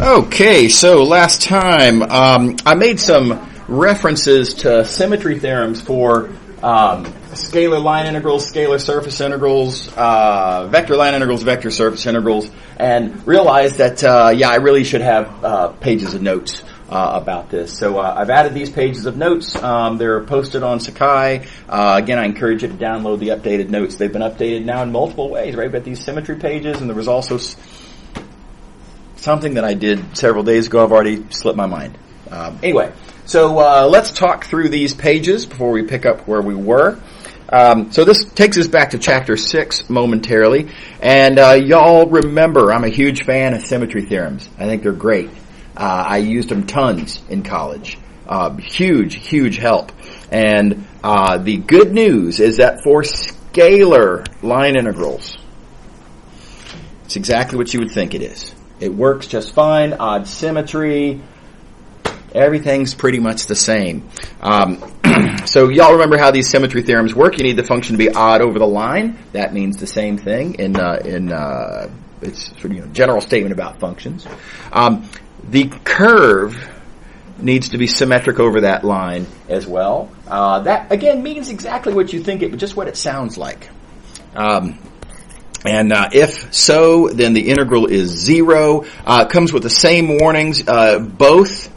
Okay, so last time I made some references to symmetry theorems for scalar line integrals, scalar surface integrals, vector line integrals, vector surface integrals, and realized that, I really should have pages of notes about this. So I've added these pages of notes. They're posted on Sakai. Again, I encourage you to download the updated notes. They've been updated now in multiple ways, right? We've got these symmetry pages, and there was also something that I did several days ago. I've already slipped my mind. Anyway, so let's talk through these pages before we pick up where we were. So this takes us back to Chapter 6 momentarily. And y'all remember, I'm a huge fan of symmetry theorems. I think they're great. I used them tons in college. Huge help. And the good news is that for scalar line integrals, it's exactly what you would think it is. It works just fine. Odd symmetry. Everything's pretty much the same. So y'all remember how these symmetry theorems work. You need the function to be odd over the line. That means the same thing in it's sort of general statement about functions. The curve needs to be symmetric over that line as well. That again means exactly what you think it, but just what it sounds like. And if so, then the integral is 0. It comes with the same warnings. Both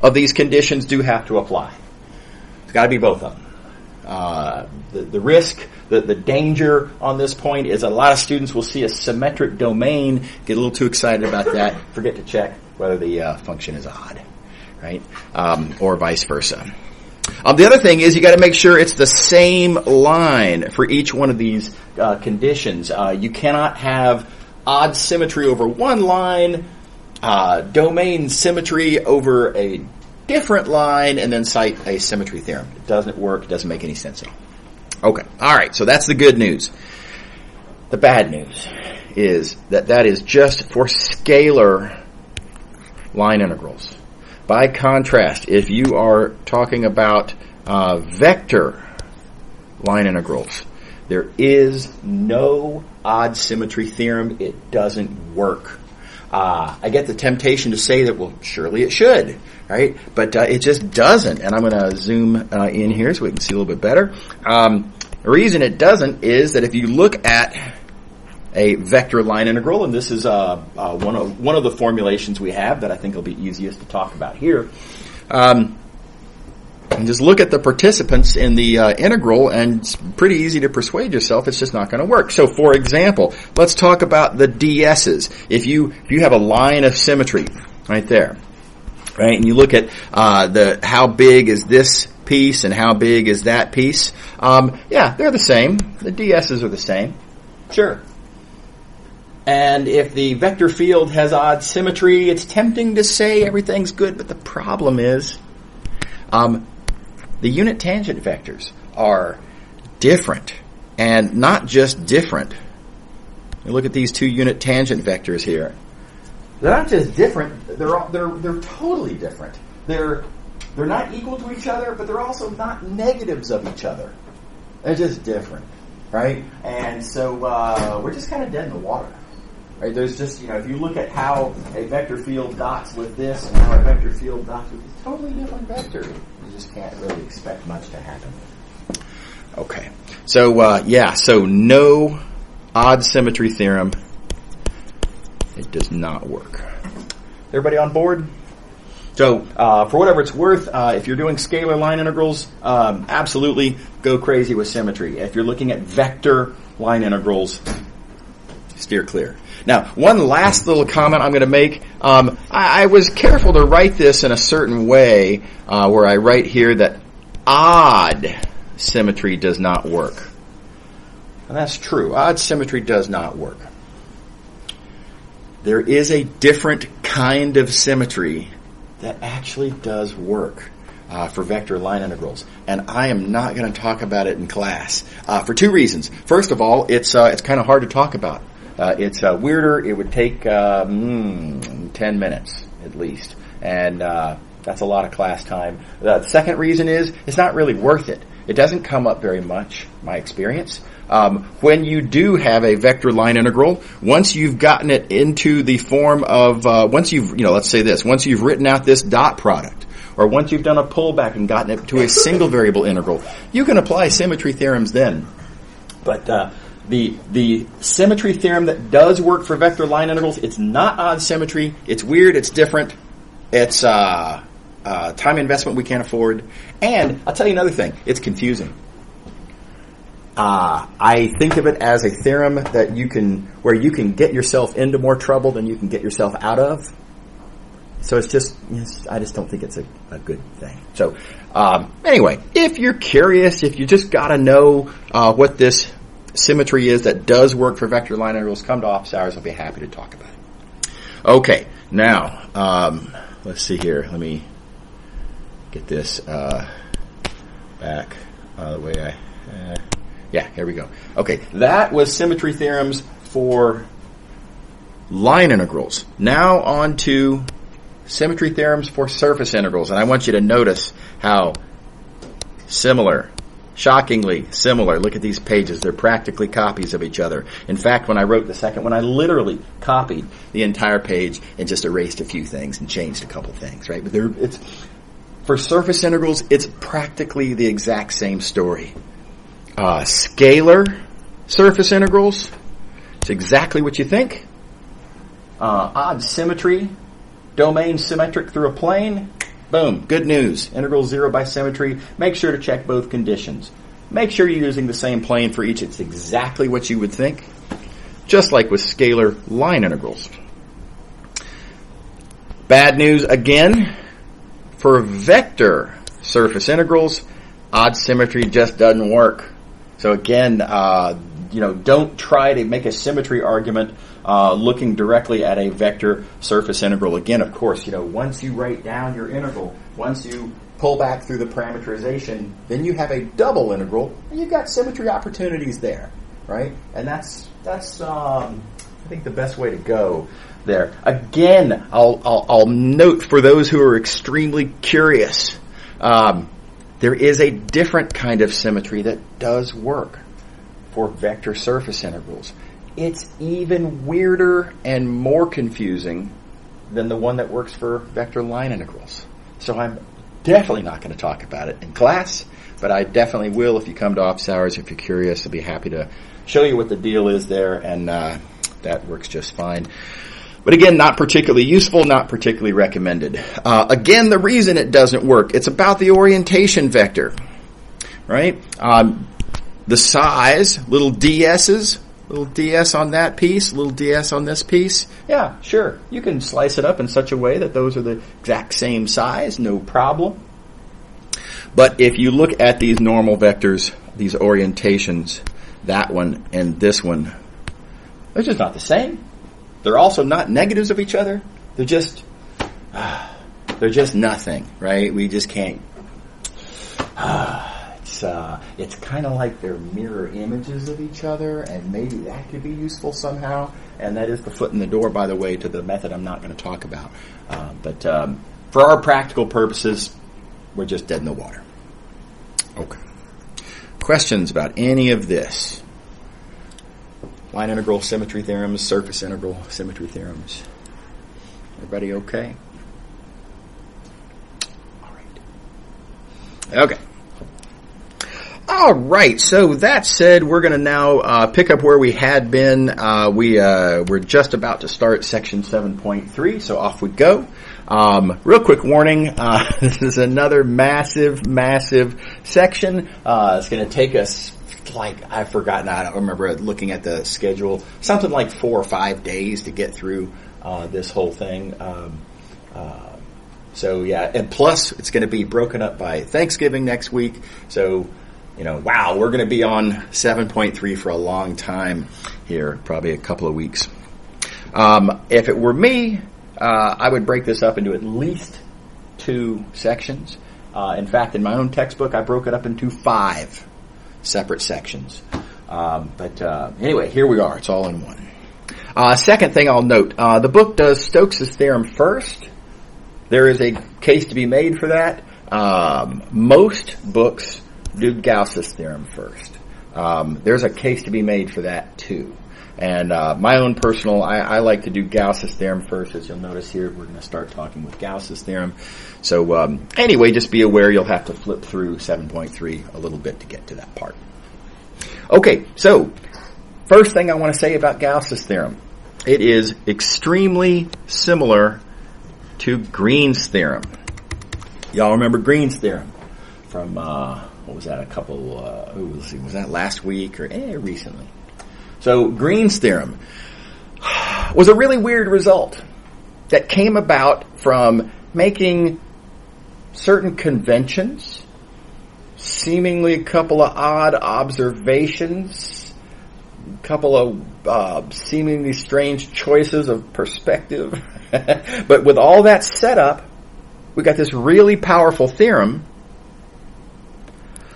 of these conditions do have to apply. It's got to be both of them. The risk, the danger on this point is a lot of students will see a symmetric domain, get a little too excited about that, forget to check whether the function is odd, right? Or vice versa. The other thing is you got to make sure it's the same line for each one of these conditions. You cannot have odd symmetry over one line, domain symmetry over a different line, and then cite a symmetry theorem. It doesn't work. It doesn't make any sense at all. Okay. All right. So that's the good news. The bad news is that is just for scalar line integrals. By contrast, if you are talking about vector line integrals, there is no odd symmetry theorem. It doesn't work. I get the temptation to say that, well, surely it should, right? But it just doesn't. And I'm going to zoom in here so we can see a little bit better. The reason it doesn't is that if you look at a vector line integral, and this is one of the formulations we have that I think will be easiest to talk about here. And just look at the participants in the integral, and it's pretty easy to persuade yourself it's just not going to work. So, for example, let's talk about the DS's. If you have a line of symmetry right there, right, and you look at how big is this piece and how big is that piece, they're the same. The DS's are the same. Sure. And if the vector field has odd symmetry, it's tempting to say everything's good, but the problem is the unit tangent vectors are different, and not just different. You look at these two unit tangent vectors here. They're not just different, they're totally different. They're not equal to each other, but they're also not negatives of each other. They're just different, right? And so we're just kind of dead in the water. Right, there's just, if you look at how a vector field dots with this and how a vector field dots with this, totally different vector. You just can't really expect much to happen. Okay. So, so no odd symmetry theorem. It does not work. Everybody on board? So, for whatever it's worth, if you're doing scalar line integrals, absolutely go crazy with symmetry. If you're looking at vector line integrals, steer clear. Now, one last little comment I'm going to make. I was careful to write this in a certain way, where I write here that odd symmetry does not work. And that's true. Odd symmetry does not work. There is a different kind of symmetry that actually does work for vector line integrals. And I am not going to talk about it in class for two reasons. First of all, it's kind of hard to talk about. It's weirder. It would take 10 minutes at least, and that's a lot of class time. The second reason is it's not really worth it. It doesn't come up very much, my experience. when you do have a vector line integral, once you've gotten it into the form of, once you've written out this dot product, or once you've done a pullback and gotten it to a single variable integral, you can apply symmetry theorems then. But the symmetry theorem that does work for vector line integrals, it's not odd symmetry. It's weird. It's different. It's time investment we can't afford. And I'll tell you another thing. It's confusing. I think of it as a theorem that where you can get yourself into more trouble than you can get yourself out of. So I just don't think it's a good thing. So, anyway, if you're curious, if you just gotta know, what this symmetry is that does work for vector line integrals, come to office hours. I'll be happy to talk about it. Okay. Now, let's see here. Let me get this, back, the way yeah, here we go. Okay, that was symmetry theorems for line integrals. Now on to symmetry theorems for surface integrals. And I want you to notice how similar, shockingly similar. Look at these pages. They're practically copies of each other. In fact, when I wrote the second one, I literally copied the entire page and just erased a few things and changed a couple things, right? But it's for surface integrals, it's practically the exact same story. Scalar surface integrals, it's exactly what you think. Odd symmetry, domain symmetric through a plane, boom, good news. Integral 0 by symmetry, make sure to check both conditions. Make sure you're using the same plane for each. It's exactly what you would think. Just like with scalar line integrals. Bad news again, for vector surface integrals, odd symmetry just doesn't work. So again, don't try to make a symmetry argument looking directly at a vector surface integral. Again, of course, once you write down your integral, once you pull back through the parameterization, then you have a double integral, and you've got symmetry opportunities there, right? And that's I think the best way to go there. Again, I'll note for those who are extremely curious, there is a different kind of symmetry that does work for vector surface integrals. It's even weirder and more confusing than the one that works for vector line integrals. So I'm definitely not going to talk about it in class, but I definitely will if you come to office hours. If you're curious, I'll be happy to show you what the deal is there, and that works just fine. But again, not particularly useful, not particularly recommended. Again, the reason it doesn't work, it's about the orientation vector, right? The size, little ds's, little ds on that piece, little ds on this piece. Yeah, sure. You can slice it up in such a way that those are the exact same size, no problem. But if you look at these normal vectors, these orientations, that one and this one, they're just not the same. They're also not negatives of each other. They're just nothing, right? We just can't. It's kind of like they're mirror images of each other, and maybe that could be useful somehow. And that is the foot in the door, by the way, to the method I'm not going to talk about. But for our practical purposes, we're just dead in the water. Okay. Questions about any of this? Line integral symmetry theorems, surface integral symmetry theorems. Everybody okay? All right. Okay. All right. So that said, we're going to now pick up where we had been. We're just about to start section 7.3, so off we go. Real quick warning, this is another massive section. It's going to take us, I've forgotten, I don't remember looking at the schedule, something like 4 or 5 days to get through this whole thing. So yeah, and plus it's going to be broken up by Thanksgiving next week. So, wow, we're going to be on 7.3 for a long time here, probably a couple of weeks. If it were me, I would break this up into at least 2 sections. In fact, in my own textbook, I broke it up into 5 separate sections. But anyway, here we are. It's all in one. Second thing I'll note, the book does Stokes' theorem first. There is a case to be made for that. Most books do Gauss's theorem first. there's a case to be made for that too. And my own personal, I like to do Gauss's theorem first. As you'll notice here, we're going to start talking with Gauss's theorem. So anyway, just be aware you'll have to flip through 7.3 a little bit to get to that part. Okay, so first thing I want to say about Gauss's theorem. It is extremely similar to Green's theorem. Y'all remember Green's theorem from, what was that, was that last week or recently? So Green's theorem was a really weird result that came about from making certain conventions, seemingly a couple of odd observations, a couple of seemingly strange choices of perspective. But with all that set up, we got this really powerful theorem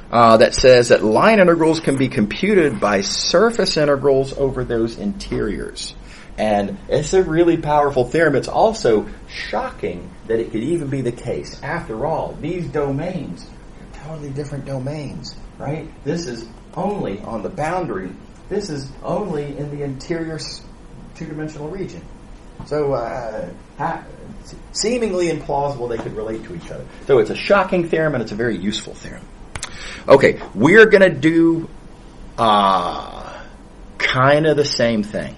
that says that line integrals can be computed by surface integrals over those interiors. And it's a really powerful theorem. It's also shocking that it could even be the case. After all, these domains are totally different domains, right? This is only on the boundary. This is only in the interior two-dimensional region. So, seemingly implausible they could relate to each other. So it's a shocking theorem, and it's a very useful theorem. Okay, we're going to do kind of the same thing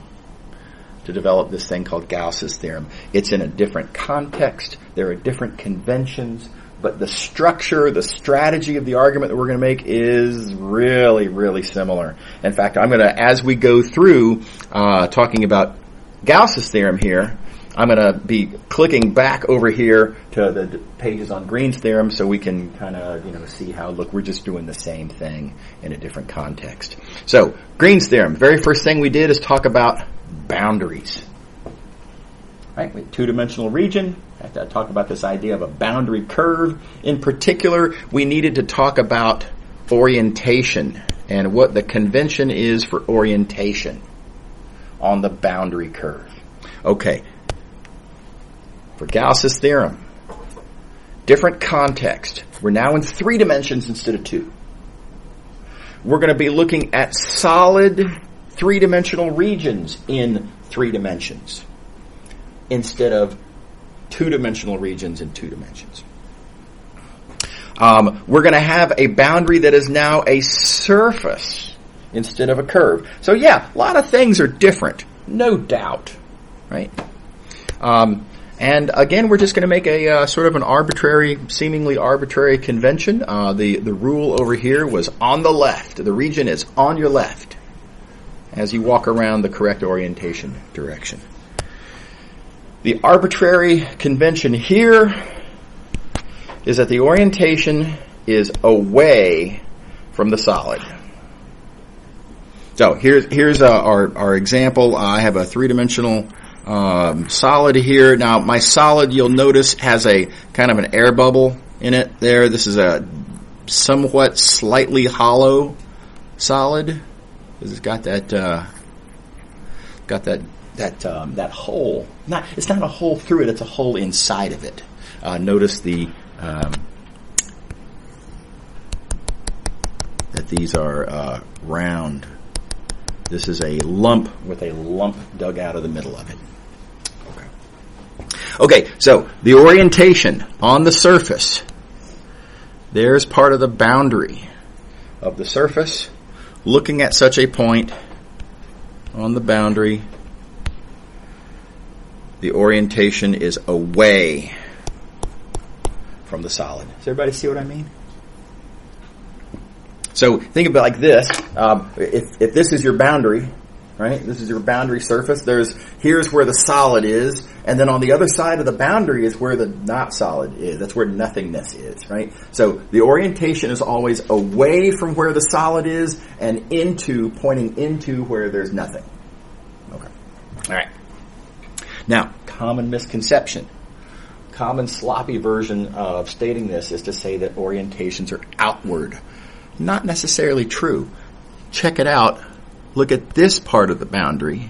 to develop this thing called Gauss's theorem. It's in a different context. There are different conventions, but the structure, the strategy of the argument that we're going to make is really, really similar. In fact, I'm going to, as we go through talking about Gauss's theorem here, I'm going to be clicking back over here to the pages on Green's theorem so we can kind of, see how, look, we're just doing the same thing in a different context. So, Green's theorem, very first thing we did is talk about boundaries. Right? We have two-dimensional region. I have to talk about this idea of a boundary curve. In particular, we needed to talk about orientation and what the convention is for orientation on the boundary curve. Okay. For Gauss's theorem, different context. We're now in 3 dimensions instead of 2. We're going to be looking at solid 3-dimensional regions in 3 dimensions instead of 2-dimensional regions in 2 dimensions. We're going to have a boundary that is now a surface instead of a curve. So yeah, a lot of things are different, no doubt, right? And again, we're just going to make a sort of an arbitrary, seemingly arbitrary convention. The rule over here was on the left. The region is on your left as you walk around the correct orientation direction. The arbitrary convention here is that the orientation is away from the solid. So here's our example. I have a 3-dimensional solid here. Now, my solid, you'll notice, has a kind of an air bubble in it there. This is a somewhat slightly hollow solid. It's got that hole. It's not a hole through it. It's a hole inside of it. Notice that these are round. This is a lump with a lump dug out of the middle of it. Okay, so the orientation on the surface. There's part of the boundary of the surface. Looking at such a point on the boundary, the orientation is away from the solid. Does everybody see what I mean? So think about it like this. If this is your boundary, right? This is your boundary surface. Here's where the solid is, and then on the other side of the boundary is where the not solid is. That's where nothingness is, right? So the orientation is always away from where the solid is and pointing into where there's nothing. Okay. All right. Now, common misconception. Common sloppy version of stating this is to say that orientations are outward. Not necessarily true. Check it out. Look at this part of the boundary.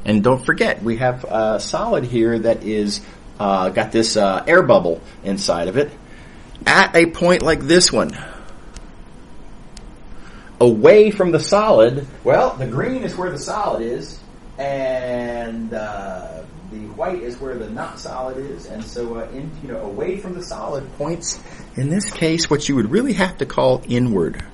And don't forget, we have a solid here that is got this air bubble inside of it. At a point like this one, away from the solid, well, the green is where the solid is, and the white is where the not solid is, and so away from the solid points, in this case, what you would really have to call inward.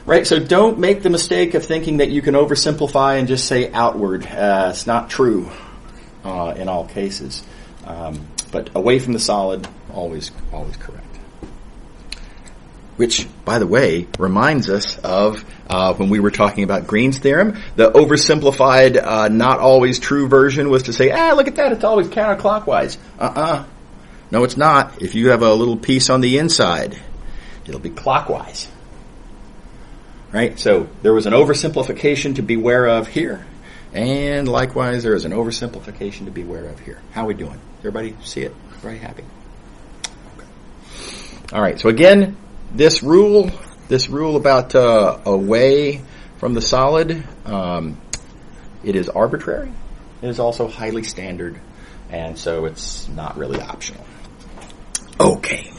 Right, so don't make the mistake of thinking that you can oversimplify and just say outward. It's not true in all cases. But away from the solid, always correct. Which, by the way, reminds us of when we were talking about Green's theorem, the oversimplified, not always true version was to say, look at that, it's always counterclockwise. No, it's not. If you have a little piece on the inside, it'll be clockwise. Right? So there was an oversimplification to beware of here. And likewise, there is an oversimplification to beware of here. How are we doing? Everybody see it? Everybody happy? Okay. All right. So again, this rule about away from the solid, it is arbitrary. It is also highly standard, and so it's not really optional. Okay.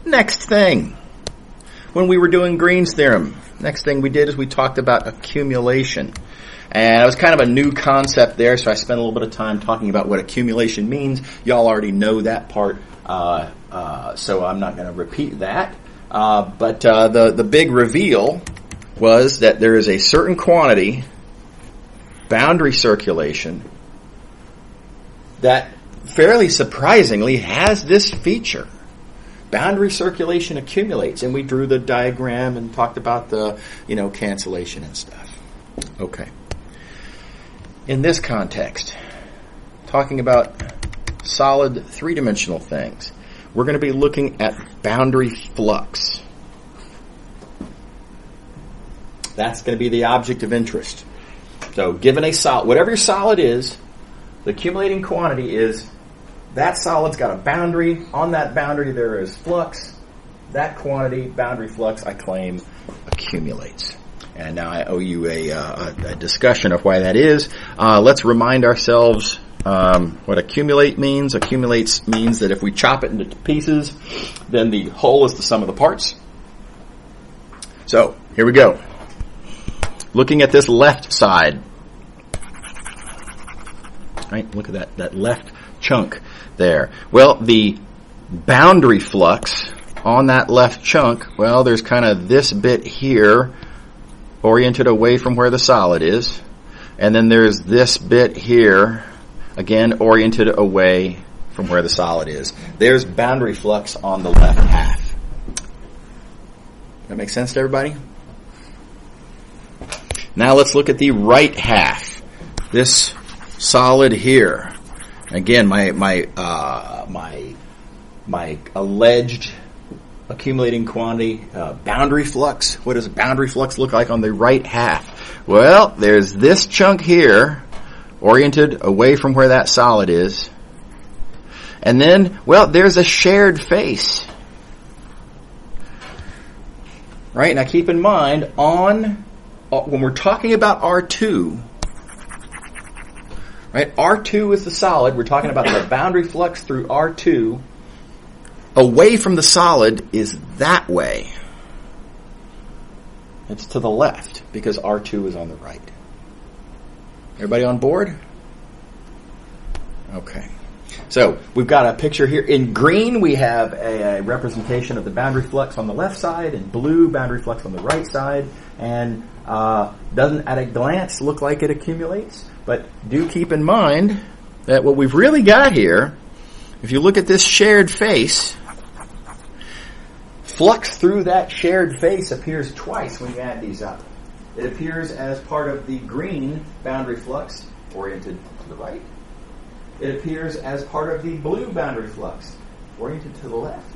Next thing. When we were doing Green's theorem, next thing we did is we talked about accumulation. And it was kind of a new concept there, so I spent a little bit of time talking about what accumulation means. Y'all already know that part, so I'm not going to repeat that. But the big reveal was that there is a certain quantity, boundary circulation, that fairly surprisingly has this feature. Boundary circulation accumulates, and we drew the diagram and talked about the, cancellation and stuff. Okay. In this context, talking about solid three-dimensional things, we're going to be looking at boundary flux. That's going to be the object of interest. So given a solid, whatever your solid is, the accumulating quantity is that solid's got a boundary. On that boundary there is flux. That quantity, boundary flux, I claim, accumulates. And now I owe you a discussion of why that is. Let's remind ourselves what accumulate means. Accumulates means that if we chop it into pieces, then the whole is the sum of the parts. So, here we go. Looking at this left side. Right, look at that left chunk there. Well, the boundary flux on that left chunk, well, there's kind of this bit here oriented away from where the solid is. And then there's this bit here, again, oriented away from where the solid is. There's boundary flux on the left half. That make sense to everybody? Now let's look at the right half. This solid here. Again, my alleged accumulating quantity, boundary flux. What does boundary flux look like on the right half? Well, there's this chunk here, oriented away from where that solid is. And then, well, there's a shared face. Right? Now keep in mind, when we're talking about R2, right? R2 is the solid. We're talking about the boundary flux through R2. Away from the solid is that way. It's to the left because R2 is on the right. Everybody on board? Okay. So we've got a picture here. In green, we have a representation of the boundary flux on the left side. In blue, boundary flux on the right side. And doesn't at a glance look like it accumulates. But do keep in mind that what we've really got here, if you look at this shared face, flux through that shared face appears twice when you add these up. It appears as part of the green boundary flux, oriented to the right. It appears as part of the blue boundary flux, oriented to the left.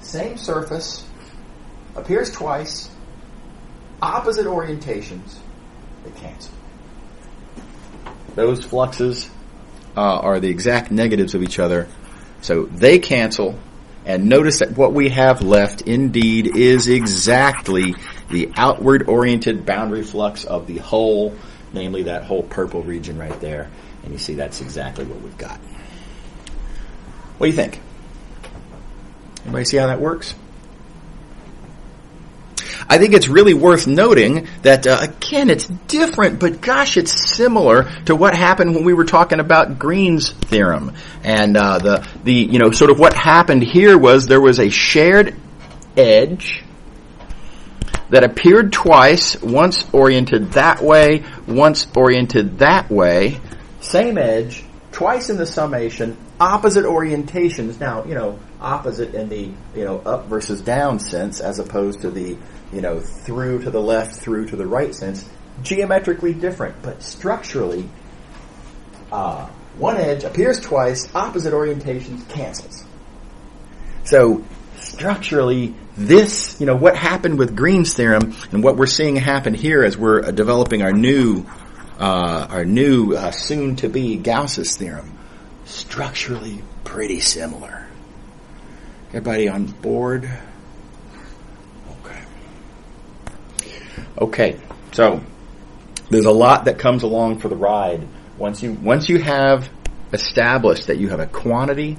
Same surface, appears twice, opposite orientations, they cancel. Those fluxes are the exact negatives of each other, so they cancel. And notice that what we have left, indeed, is exactly the outward-oriented boundary flux of the whole, namely that whole purple region right there. And you see that's exactly what we've got. What do you think? Everybody see how that works? I think it's really worth noting that, again, it's different, but gosh, it's similar to what happened when we were talking about Green's theorem. And sort of what happened here was there was a shared edge that appeared twice, once oriented that way, once oriented that way. Same edge, twice in the summation, opposite orientations. Now, opposite in the, up versus down sense, as opposed to the, through to the left, through to the right sense. Geometrically different, but structurally, one edge appears twice, opposite orientations cancels. So, structurally, this, what happened with Green's theorem and what we're seeing happen here as we're developing our new soon-to-be Gauss's theorem, structurally pretty similar. Everybody on board? Okay. So there's a lot that comes along for the ride. Once you have established that you have a quantity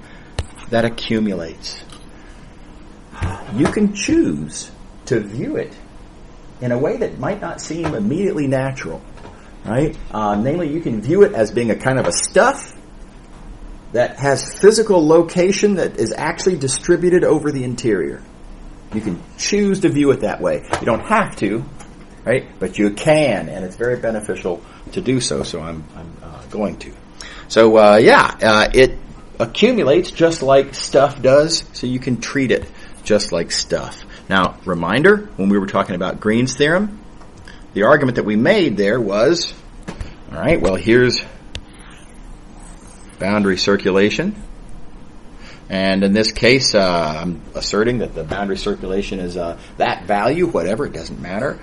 that accumulates, you can choose to view it in a way that might not seem immediately natural, right? Namely, you can view it as being a kind of a stuff that has physical location that is actually distributed over the interior. You can choose to view it that way. You don't have to, right? But you can, and it's very beneficial to do so. So I'm going to. So it accumulates just like stuff does. So you can treat it just like stuff. Now, reminder, when we were talking about Green's theorem, the argument that we made there was, all right, well, here's boundary circulation. And in this case, I'm asserting that the boundary circulation is that value, whatever, it doesn't matter.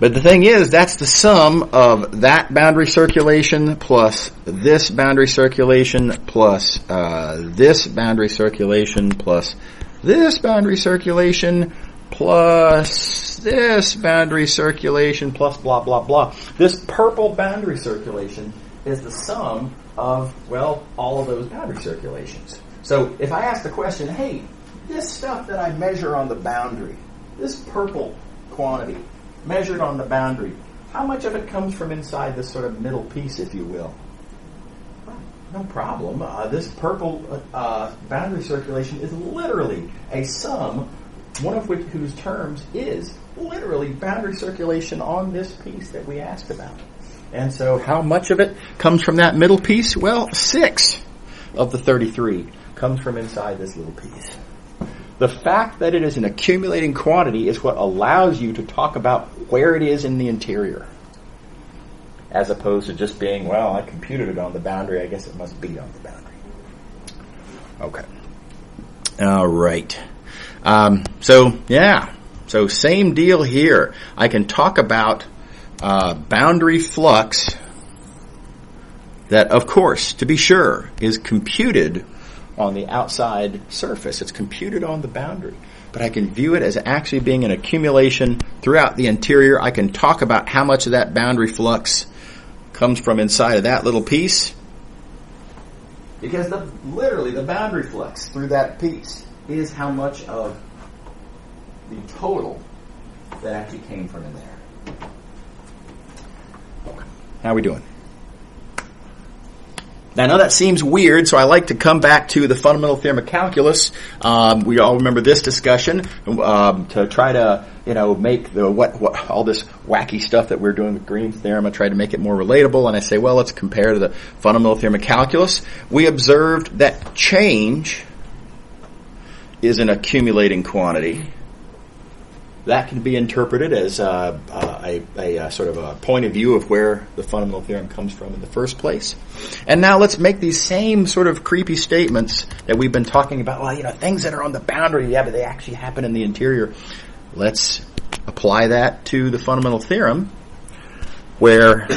But the thing is, that's the sum of that boundary circulation plus this boundary circulation plus this boundary circulation plus this boundary circulation plus this boundary circulation plus blah, blah, blah. This purple boundary circulation is the sum of, well, all of those boundary circulations. So if I ask the question, hey, this stuff that I measure on the boundary, this purple quantity measured on the boundary, how much of it comes from inside this sort of middle piece, if you will? No problem. This purple boundary circulation is literally a sum, one of whose terms is literally boundary circulation on this piece that we asked about. And so how much of it comes from that middle piece? Well, 6 of the 33 comes from inside this little piece. The fact that it is an accumulating quantity is what allows you to talk about where it is in the interior, as opposed to just being, well, I computed it on the boundary, I guess it must be on the boundary. Okay. All right. So same deal here. I can talk about boundary flux that, of course, to be sure, is computed on the outside surface. It's computed on the boundary. But I can view it as actually being an accumulation throughout the interior. I can talk about how much of that boundary flux comes from inside of that little piece. Because literally the boundary flux through that piece is how much of the total that actually came from in there. Okay. How are we doing? Now, I know that seems weird, so I like to come back to the fundamental theorem of calculus. We all remember this discussion to try to, make what all this wacky stuff that we're doing with Green's theorem. I try to make it more relatable, and I say, well, let's compare to the fundamental theorem of calculus. We observed that change is an accumulating quantity. That can be interpreted as a sort of a point of view of where the fundamental theorem comes from in the first place. And now let's make these same sort of creepy statements that we've been talking about. Well, things that are on the boundary, yeah, but they actually happen in the interior. Let's apply that to the fundamental theorem, where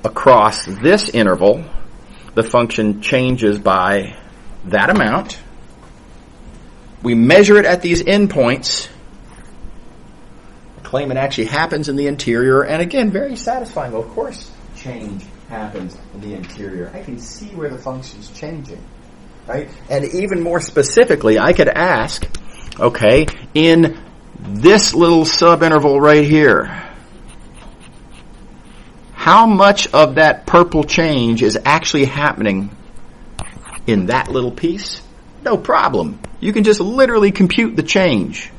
across this interval, the function changes by that amount. We measure it at these endpoints. Claim it actually happens in the interior, and again, very satisfying. Well, of course, change happens in the interior. I can see where the function's changing, right? And even more specifically, I could ask, okay, in this little subinterval right here, how much of that purple change is actually happening in that little piece? No problem. You can just literally compute the change.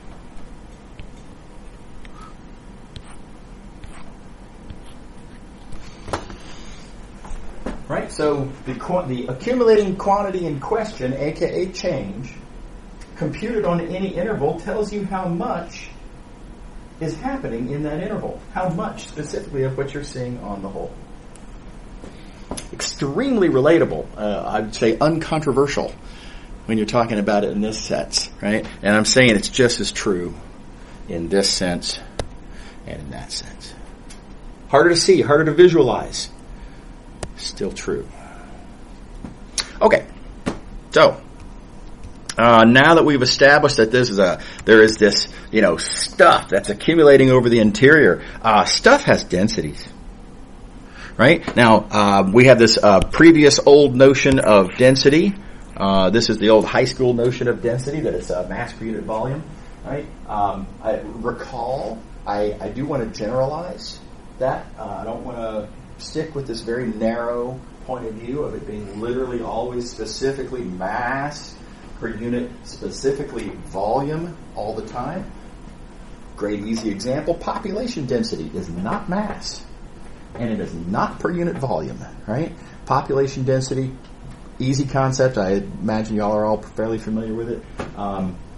Right? So the accumulating quantity in question, aka change, computed on any interval tells you how much is happening in that interval. How much specifically of what you're seeing on the whole. Extremely relatable. I'd say uncontroversial when you're talking about it in this sense, right? And I'm saying it's just as true in this sense and in that sense. Harder to see, harder to visualize. Still true. Okay, so now that we've established that there is this stuff that's accumulating over the interior, stuff has densities, right? Now we have this previous old notion of density. This is the old high school notion of density, that it's mass per unit volume, right? I do want to generalize that. I don't want to stick with this very narrow point of view of it being literally always specifically mass per unit, specifically volume all the time. Great easy example, population density is not mass, and it is not per unit volume, right? Population density, easy concept, I imagine y'all are all fairly familiar with it,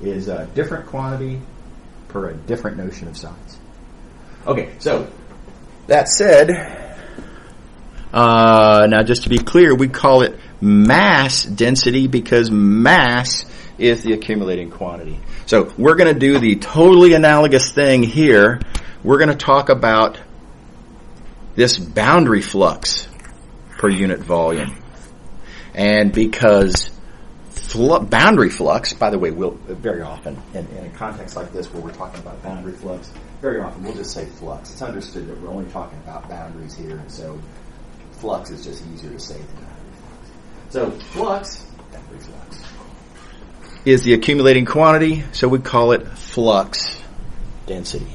is a different quantity per a different notion of size. Okay, so that said, now just to be clear, we call it mass density because mass is the accumulating quantity. So we're going to do the totally analogous thing here. We're going to talk about this boundary flux per unit volume. And because boundary flux, by the way, we'll very often, in a context like this where we're talking about boundary flux, very often we'll just say flux. It's understood that we're only talking about boundaries here, and so flux is just easier to say than boundary flux. So flux, boundary flux, is the accumulating quantity, so we call it flux density.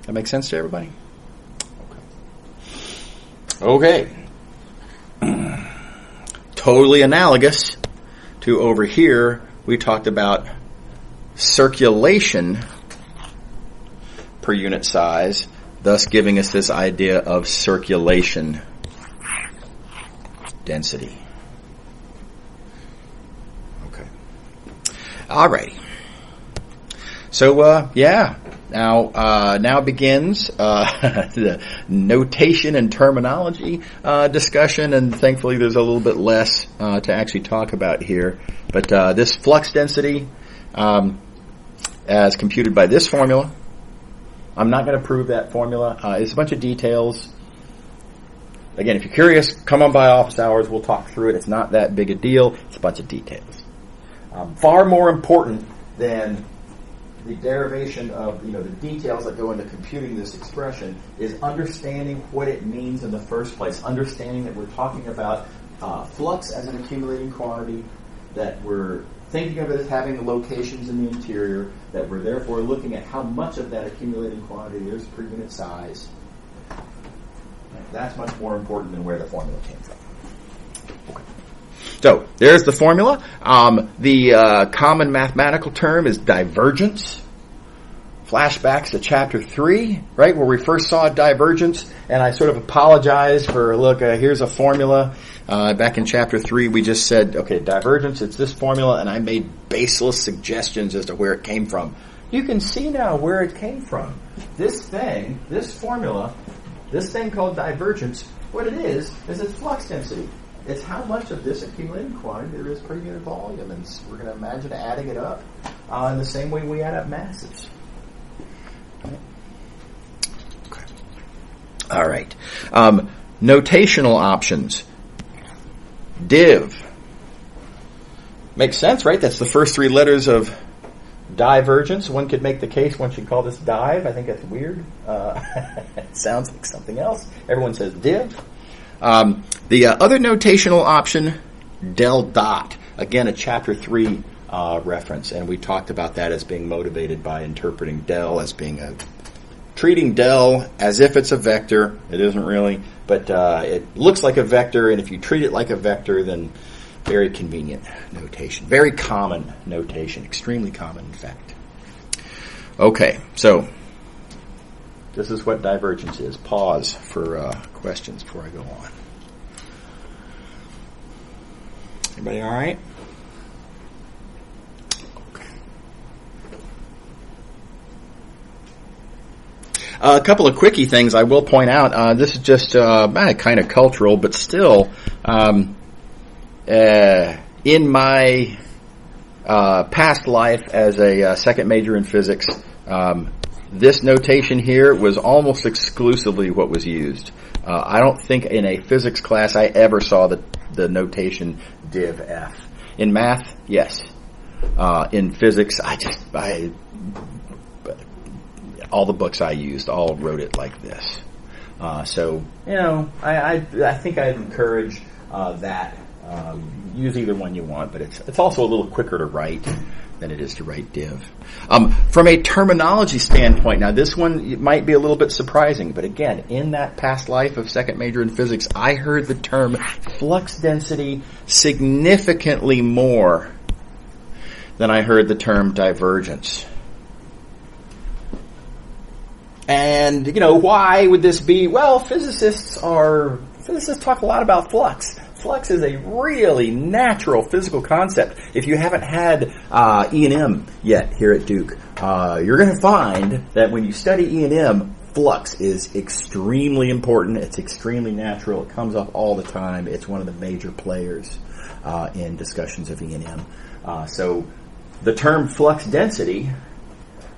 That makes sense to everybody? Okay. Totally analogous to over here, we talked about circulation per unit size, thus giving us this idea of circulation density. Okay. Alrighty. So, now begins the notation and terminology discussion, and thankfully there's a little bit less to actually talk about here. But this flux density, as computed by this formula, I'm not going to prove that formula. It's a bunch of details. Again, if you're curious, come on by office hours. We'll talk through it. It's not that big a deal. It's a bunch of details. Far more important than the derivation of the details that go into computing this expression is understanding what it means in the first place. Understanding that we're talking about flux as an accumulating quantity, that we're thinking of it as having locations in the interior, that we're therefore looking at how much of that accumulating quantity is per unit size. That's much more important than where the formula came from. Okay. So, there's the formula. The common mathematical term is divergence. Flashbacks to chapter 3, right, where we first saw divergence, and I sort of apologized for, here's a formula. Back in chapter 3, we just said, okay, divergence, it's this formula, and I made baseless suggestions as to where it came from. You can see now where it came from. This formula, this thing called divergence, what it is it's flux density. It's how much of this accumulated quantity there is per unit volume, and we're going to imagine adding it up in the same way we add up masses. Okay. All right. Notational options. Div. Makes sense, right? That's the first 3 letters of divergence. One could make the case one should call this dive. I think that's weird. It sounds like something else. Everyone says div. The other notational option, del dot. Again, a chapter 3 reference, and we talked about that as being motivated by interpreting del as being treating del as if it's a vector. It isn't really, but it looks like a vector, and if you treat it like a vector, then very convenient notation. Very common notation. Extremely common, in fact. Okay, so this is what divergence is. Pause for questions before I go on. Everybody all right? A couple of quickie things I will point out. This is just kind of cultural, but still, in my past life as a second major in physics, this notation here was almost exclusively what was used. I don't think in a physics class I ever saw the notation div f. In math, yes. In physics, all the books I used all wrote it like this. So, I think I'd encourage that. Use either one you want, but it's also a little quicker to write than it is to write div. From a terminology standpoint, now this one might be a little bit surprising, but again, in that past life of second major in physics, I heard the term flux density significantly more than I heard the term divergence. And, why would this be? Well, physicists talk a lot about flux. Flux is a really natural physical concept. If you haven't had E&M yet here at Duke, you're going to find that when you study E&M, flux is extremely important. It's extremely natural. It comes up all the time. It's one of the major players in discussions of E&M. So the term flux density,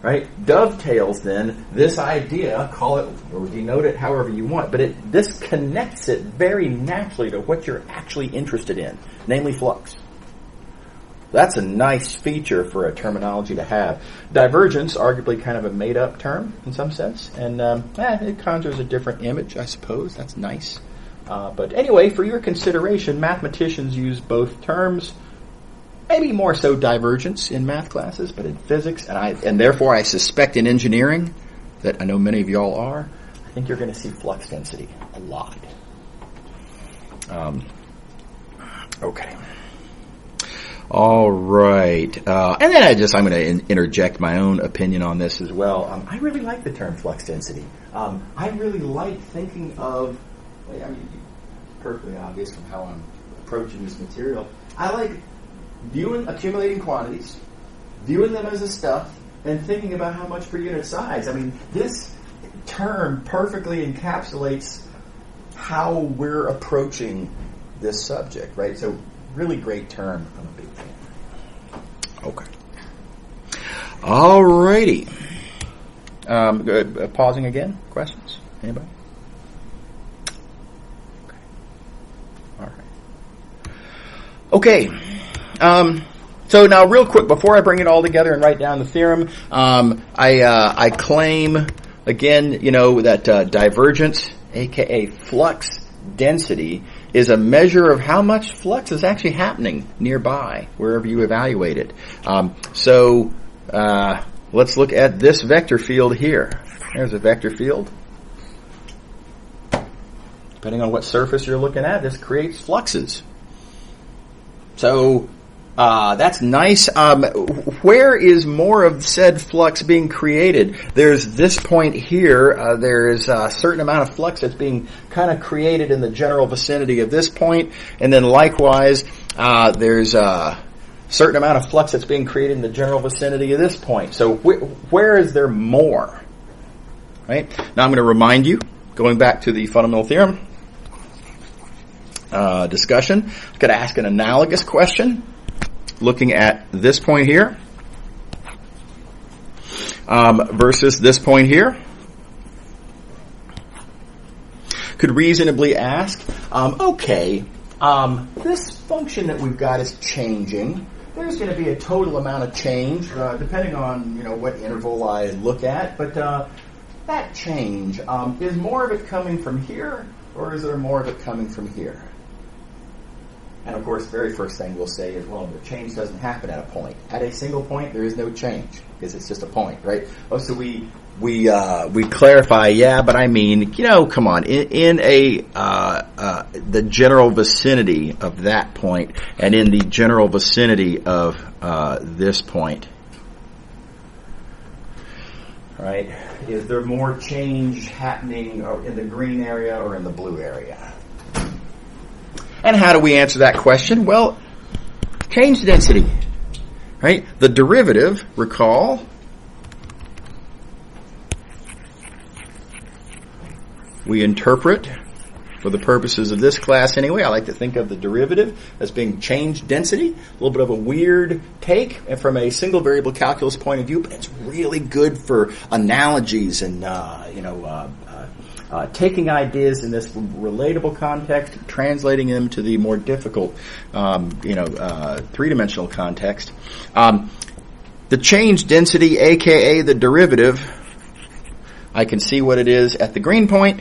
right, dovetails then this idea, call it or denote it however you want, but this connects it very naturally to what you're actually interested in, namely flux. That's a nice feature for a terminology to have. Divergence, arguably kind of a made-up term in some sense, and it conjures a different image, I suppose. That's nice. But anyway, for your consideration, mathematicians use both terms. Maybe more so divergence in math classes, but in physics, and therefore I suspect in engineering, that I know many of y'all are, I think you're going to see flux density a lot. Okay. All right. And then I'm going to interject my own opinion on this as well. I really like the term flux density. I really like thinking of, perfectly obvious from how I'm approaching this material, I like viewing accumulating quantities, viewing them as a stuff, and thinking about how much per unit size. This term perfectly encapsulates how we're approaching this subject, right? So, really great term. I'm a big fan. Okay. Alrighty. Pausing again. Questions? Anybody? Okay. All right. Okay. So now real quick, before I bring it all together and write down the theorem, I claim, again, that divergence, aka flux density, is a measure of how much flux is actually happening nearby, wherever you evaluate it. So let's look at this vector field here. There's a vector field. Depending on what surface you're looking at, this creates fluxes. So that's nice. Where is more of said flux being created? There's this point here. There is a certain amount of flux that's being kind of created in the general vicinity of this point. And then likewise, there's a certain amount of flux that's being created in the general vicinity of this point. So where is there more? Right? Now I'm going to remind you, going back to the fundamental theorem discussion, I'm going to ask an analogous question. Looking at this point here versus this point here, could reasonably ask, this function that we've got is changing. There's going to be a total amount of change, depending on what interval I look at. But that change, is more of it coming from here, or is there more of it coming from here? And of course, the very first thing we'll say is, well, the change doesn't happen at a point. At a single point, there is no change because it's just a point, right? Oh, so we clarify, yeah, but I mean, come on, in the general vicinity of that point, and in the general vicinity of this point, right? Is there more change happening in the green area or in the blue area? And how do we answer that question? Well, change density, right? The derivative, recall, we interpret, for the purposes of this class anyway, I like to think of the derivative as being change density. A little bit of a weird take from a single variable calculus point of view, but it's really good for analogies and, taking ideas in this relatable context, translating them to the more difficult, three-dimensional context. The change density, aka the derivative, I can see what it is at the green point.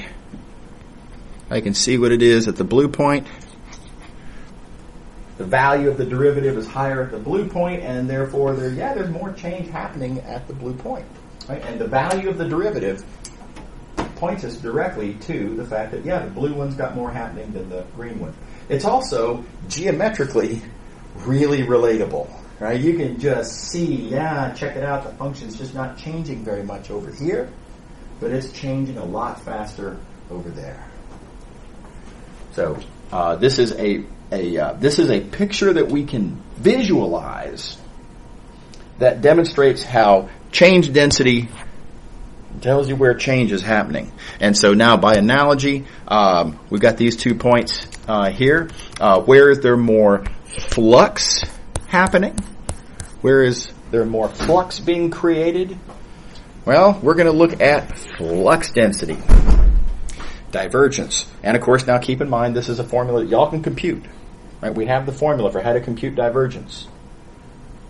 I can see what it is at the blue point. The value of the derivative is higher at the blue point, and therefore there's more change happening at the blue point. Right? And the value of the derivative points us directly to the fact that, the blue one's got more happening than the green one. It's also geometrically really relatable. Right? You can just see, check it out, the function's just not changing very much over here, but it's changing a lot faster over there. So this is a picture that we can visualize that demonstrates how change density tells you where change is happening. And so now, by analogy, we've got these 2 points here. Where is there more flux happening? Where is there more flux being created? Well, we're going to look at flux density. Divergence. And of course, now keep in mind, this is a formula that y'all can compute. Right? We have the formula for how to compute divergence.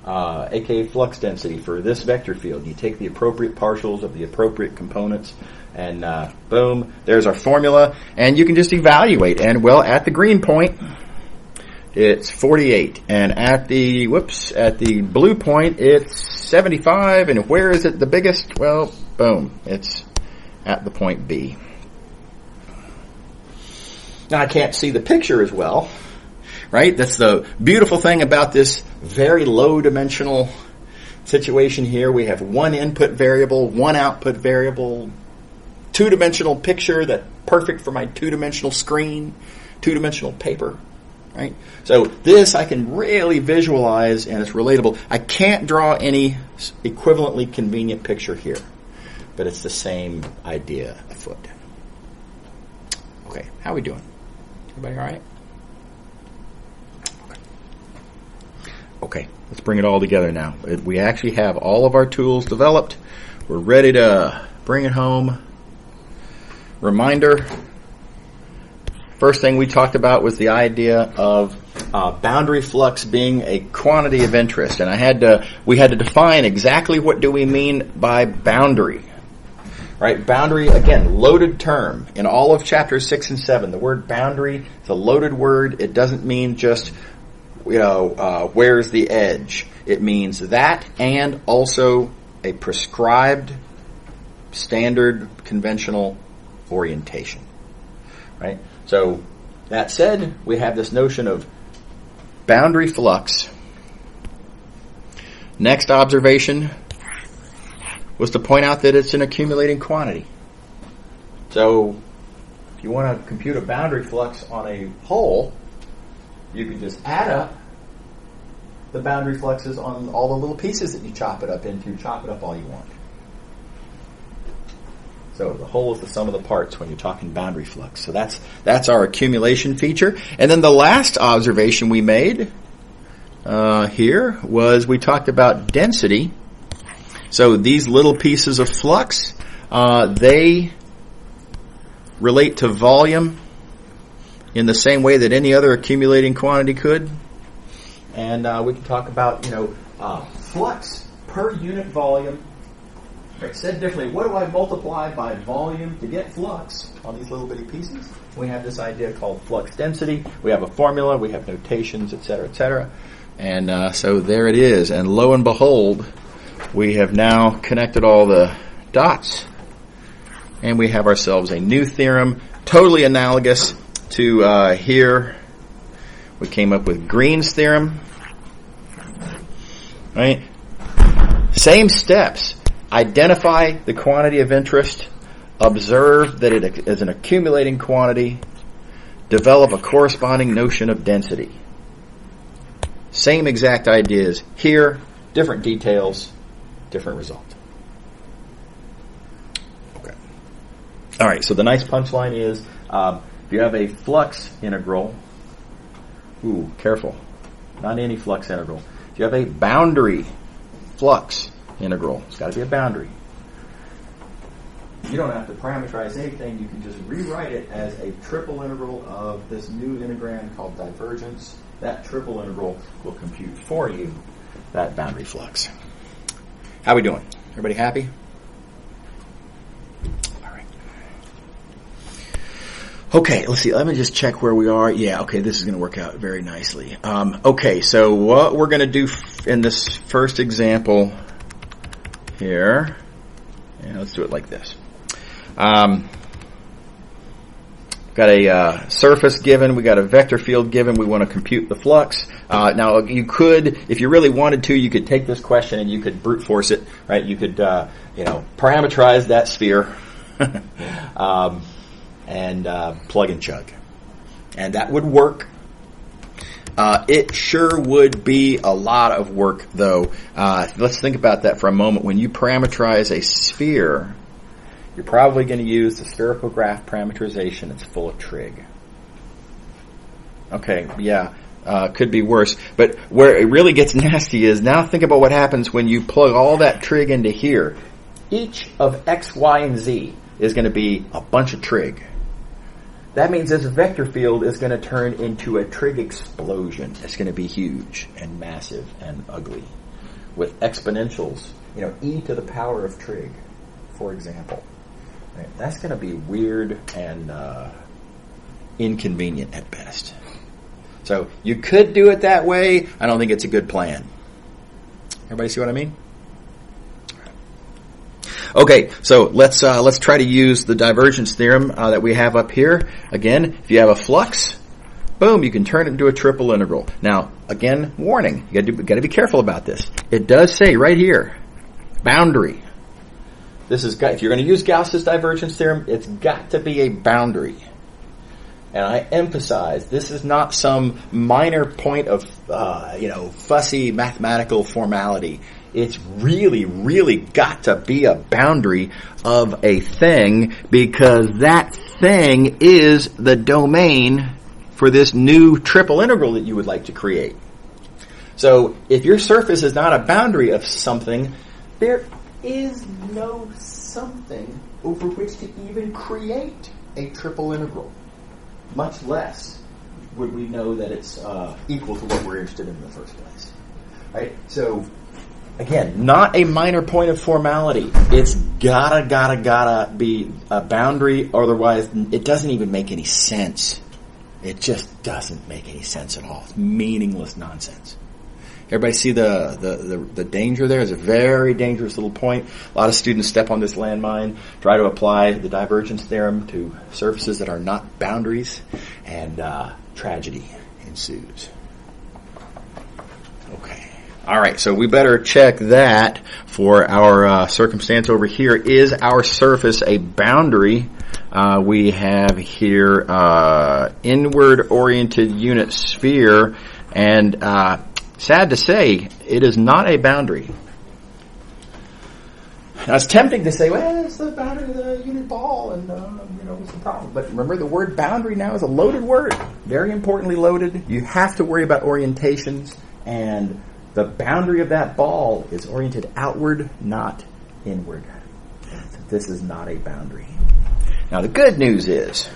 aka flux density for this vector field. You take the appropriate partials of the appropriate components, and boom, there's our formula. And you can just evaluate. And well, at the green point, it's 48. And at the blue point, it's 75. And where is it the biggest? Well, boom, it's at the point B. Now, I can't see the picture as well, right? That's the beautiful thing about this very low-dimensional situation here. We have one input variable, one output variable, two-dimensional picture that's perfect for my two-dimensional screen, two-dimensional paper, right? So this I can really visualize, and it's relatable. I can't draw any equivalently convenient picture here, but it's the same idea afoot. Okay, how are we doing? Everybody all right? Okay, let's bring it all together now. We actually have all of our tools developed. We're ready to bring it home. Reminder, first thing we talked about was the idea of boundary flux being a quantity of interest. And we had to define exactly what do we mean by boundary. Right, boundary, again, loaded term. In all of chapters 6 and 7, the word boundary is a loaded word. It doesn't mean just, where's the edge. It means that and also a prescribed, standard, conventional orientation. Right? So, that said, we have this notion of boundary flux. Next observation was to point out that it's an accumulating quantity. So, if you want to compute a boundary flux on a hole, you can just add up the boundary fluxes on all the little pieces that you chop it up into. Chop it up all you want. So the whole is the sum of the parts when you're talking boundary flux. So that's our accumulation feature. And then the last observation we made here was we talked about density. So these little pieces of flux, they relate to volume in the same way that any other accumulating quantity could. And we can talk about, flux per unit volume Right, said differently, what do I multiply by volume to get flux on these little bitty pieces? We have this idea called flux density. We have a formula. We have notations, et cetera, et cetera. And so there it is. And lo and behold, we have now connected all the dots. And we have ourselves a new theorem, totally analogous to here. We came up with Green's theorem. Right? Same steps. Identify the quantity of interest. Observe that it is an accumulating quantity. Develop a corresponding notion of density. Same exact ideas here, different details, different result. Okay. All right, so the nice punchline is if you have a flux integral, careful, not any flux integral. If you have a boundary flux integral, it's got to be a boundary. You don't have to parameterize anything. You can just rewrite it as a triple integral of this new integrand called divergence. That triple integral will compute for you that boundary flux. How are we doing? Everybody happy? All right. Okay, let's see. Let me just check where we are. Yeah, okay, this is going to work out very nicely. Okay, so what we're going to do in this first example here, let's do it like this. Got a surface given, we got a vector field given, we want to compute the flux. Now you could, if you really wanted to, you could take this question and you could brute force it, right? You could, parameterize that sphere and plug and chug. And that would work. It sure would be a lot of work though. Let's think about that for a moment. When you parameterize a sphere, you're probably going to use the spherical graph parameterization. It's full of trig. Okay, yeah, could be worse. But where it really gets nasty is now think about what happens when you plug all that trig into here. Each of x, y, and z is going to be a bunch of trig. That means this vector field is going to turn into a trig explosion. It's going to be huge and massive and ugly with exponentials, e to the power of trig, for example. Right. That's going to be weird and inconvenient at best. So you could do it that way. I don't think it's a good plan. Everybody see what I mean? Okay, so let's try to use the divergence theorem that we have up here. Again, if you have a flux, boom, you can turn it into a triple integral. Now, again, warning, you got to be careful about this. It does say right here, boundary. If you're going to use Gauss's divergence theorem, it's got to be a boundary. And I emphasize, this is not some minor point of, fussy mathematical formality. It's really, really got to be a boundary of a thing because that thing is the domain for this new triple integral that you would like to create. So if your surface is not a boundary of something, there is no something over which to even create a triple integral. Much less would we know that it's equal to what we're interested in the first place. Right? So, again, not a minor point of formality. It's gotta be a boundary, otherwise it doesn't even make any sense. It just doesn't make any sense at all. It's meaningless nonsense. Everybody see the danger there? It's a very dangerous little point. A lot of students step on this landmine, try to apply the divergence theorem to surfaces that are not boundaries, and tragedy ensues. Okay. All right, so we better check that for our circumstance over here. Is our surface a boundary? We have here inward-oriented unit sphere, and sad to say, it is not a boundary. Now, it's tempting to say, well, it's the boundary of the unit ball, and, what's the problem? But remember, the word boundary now is a loaded word. Very importantly loaded. You have to worry about orientations, and the boundary of that ball is oriented outward, not inward. This is not a boundary. Now, the good news is,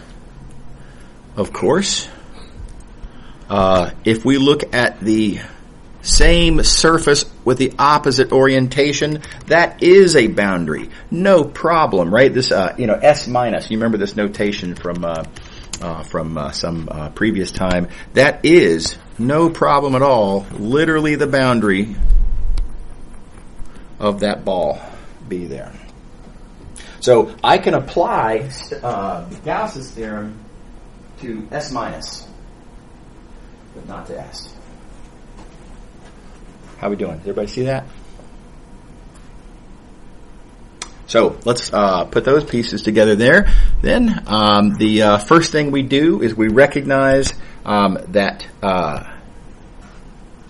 of course, if we look at the same surface with the opposite orientation, that is a boundary. No problem, right? This, S minus, you remember this notation from some previous time. That is no problem at all, literally the boundary of that ball B there. So I can apply Gauss's theorem to S minus, but not to S. How are we doing? Does everybody see that? So let's put those pieces together there. Then the first thing we do is we recognize that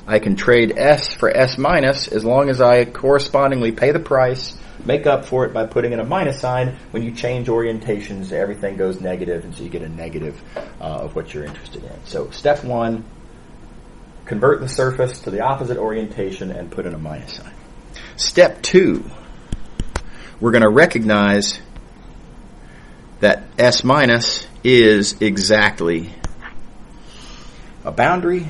I can trade S for S minus as long as I correspondingly pay the price, make up for it by putting in a minus sign. When you change orientations, everything goes negative, and so you get a negative of what you're interested in. So step 1, convert the surface to the opposite orientation and put in a minus sign. Step 2, we're going to recognize that S minus is exactly a boundary.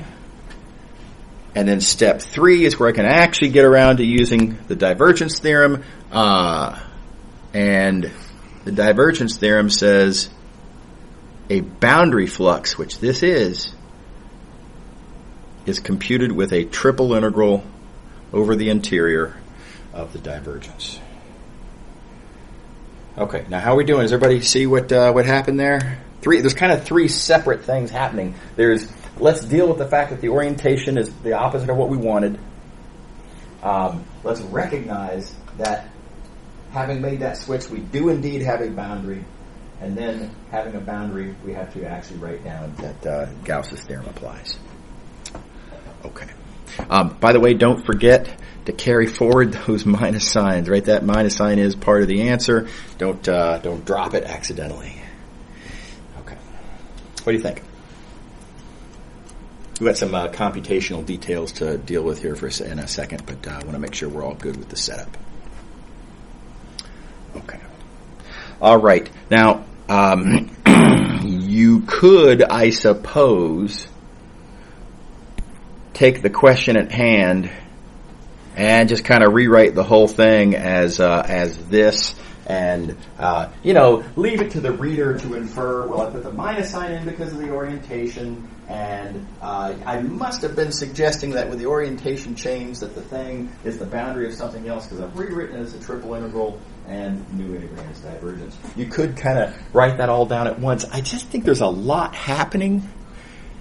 And then step 3 is where I can actually get around to using the divergence theorem. And the divergence theorem says a boundary flux, which this is computed with a triple integral over the interior of the divergence. Okay, now how are we doing? Does everybody see what happened there? There's kind of 3 separate things happening. Let's deal with the fact that the orientation is the opposite of what we wanted. Let's recognize that having made that switch, we do indeed have a boundary. And then, having a boundary, we have to actually write down that Gauss's theorem applies. Okay. By the way, don't forget to carry forward those minus signs, right? That minus sign is part of the answer. Don't drop it accidentally. Okay. What do you think? We've got some computational details to deal with here in a second, but I want to make sure we're all good with the setup. Okay. All right. Now, you could, I suppose, take the question at hand and just kind of rewrite the whole thing as this, and leave it to the reader to infer. Well, I put the minus sign in because of the orientation, and I must have been suggesting that with the orientation change that the thing is the boundary of something else because I've rewritten it as a triple integral and new integrand is divergence. You could kind of write that all down at once. I just think there's a lot happening.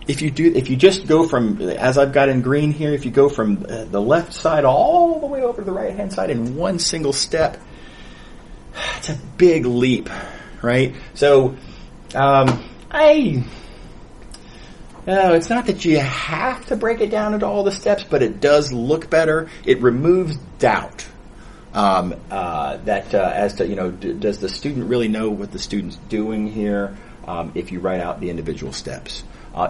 If you just go from, as I've got in green here, if you go from the left side all the way over to the right hand side in one single step, it's a big leap, right? So, it's not that you have to break it down into all the steps, but it does look better. It removes doubt as to, does the student really know what the student's doing here if you write out the individual steps.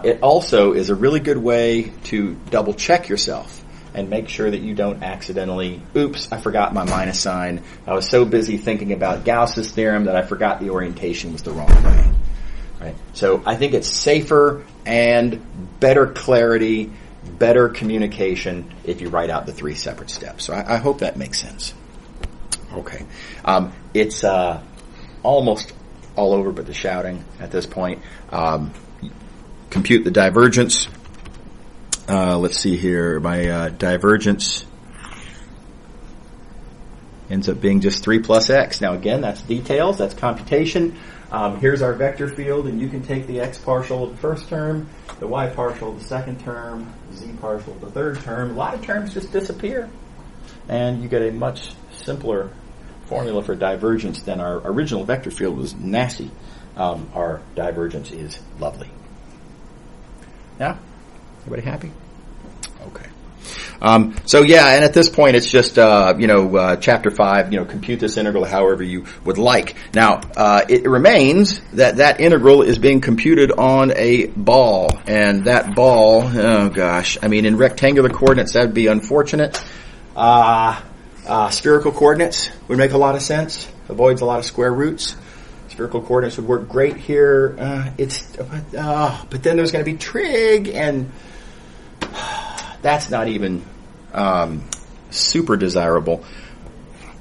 It also is a really good way to double check yourself and make sure that you don't accidentally, oops, I forgot my minus sign. I was so busy thinking about Gauss's theorem that I forgot the orientation was the wrong way. Right? So I think it's safer and better clarity, better communication if you write out the 3 separate steps. So I hope that makes sense. Okay. It's almost all over but the shouting at this point. Compute the divergence. Let's see here. My divergence ends up being just 3 plus x. Now again, that's details. That's computation. Here's our vector field, and you can take the x partial of the first term, the y partial of the second term, z partial of the third term. A lot of terms just disappear, and you get a much simpler formula for divergence than our original vector field was nasty. Our divergence is lovely. Yeah? Everybody happy? Okay. And at this point it's just, chapter 5, compute this integral however you would like. Now, it remains that integral is being computed on a ball, and that ball, in rectangular coordinates that'd be unfortunate. Spherical coordinates would make a lot of sense, avoids a lot of square roots. Spherical coordinates would work great here. But then there's going to be trig, and that's not even super desirable.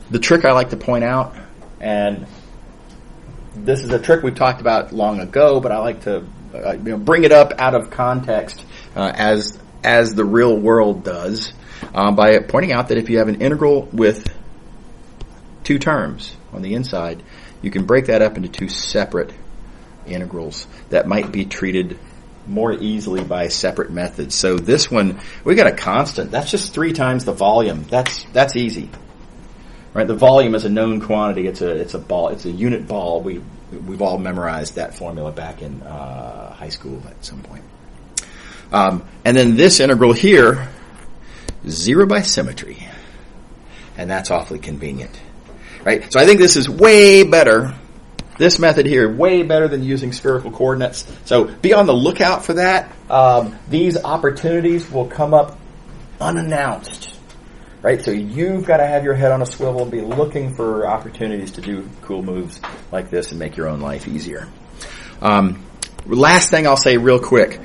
The trick I like to point out, and this is a trick we've talked about long ago, but I like to bring it up out of context as the real world does, by pointing out that if you have an integral with two terms on the inside, you can break that up into two separate integrals that might be treated more easily by separate methods. So this one, we got a constant. That's just 3 times the volume. That's easy, right? The volume is a known quantity. It's a ball. It's a unit ball. We've all memorized that formula back in high school at some point. And then this integral here, 0 by symmetry, and that's awfully convenient, right? So I think this is way better. This method here, way better than using spherical coordinates. So be on the lookout for that. These opportunities will come up unannounced, right? So you've got to have your head on a swivel and be looking for opportunities to do cool moves like this and make your own life easier. Last thing I'll say real quick.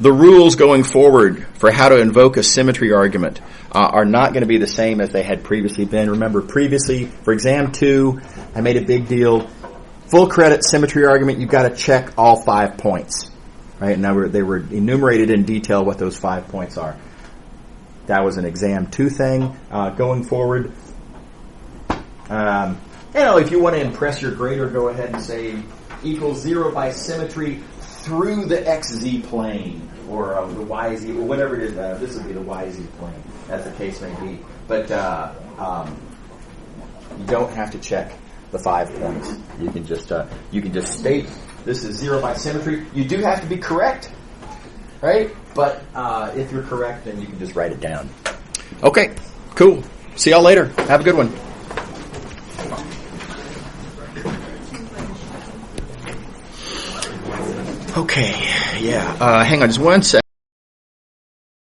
The rules going forward for how to invoke a symmetry argument are not going to be the same as they had previously been. Remember, previously, for exam 2, I made a big deal. Full credit symmetry argument, you've got to check all 5 points. Right? And now they were enumerated in detail what those 5 points are. That was an exam 2 thing. Going forward, if you want to impress your grader, go ahead and say equals 0 by symmetry through the xz plane, or the yz, or whatever it is. This would be the yz plane, as the case may be. But you don't have to check the 5 points. You can just state this is 0 by symmetry. You do have to be correct, right? But if you're correct, then you can just write it down. Okay, cool. See y'all later. Have a good one. Okay, yeah. Hang on just one second.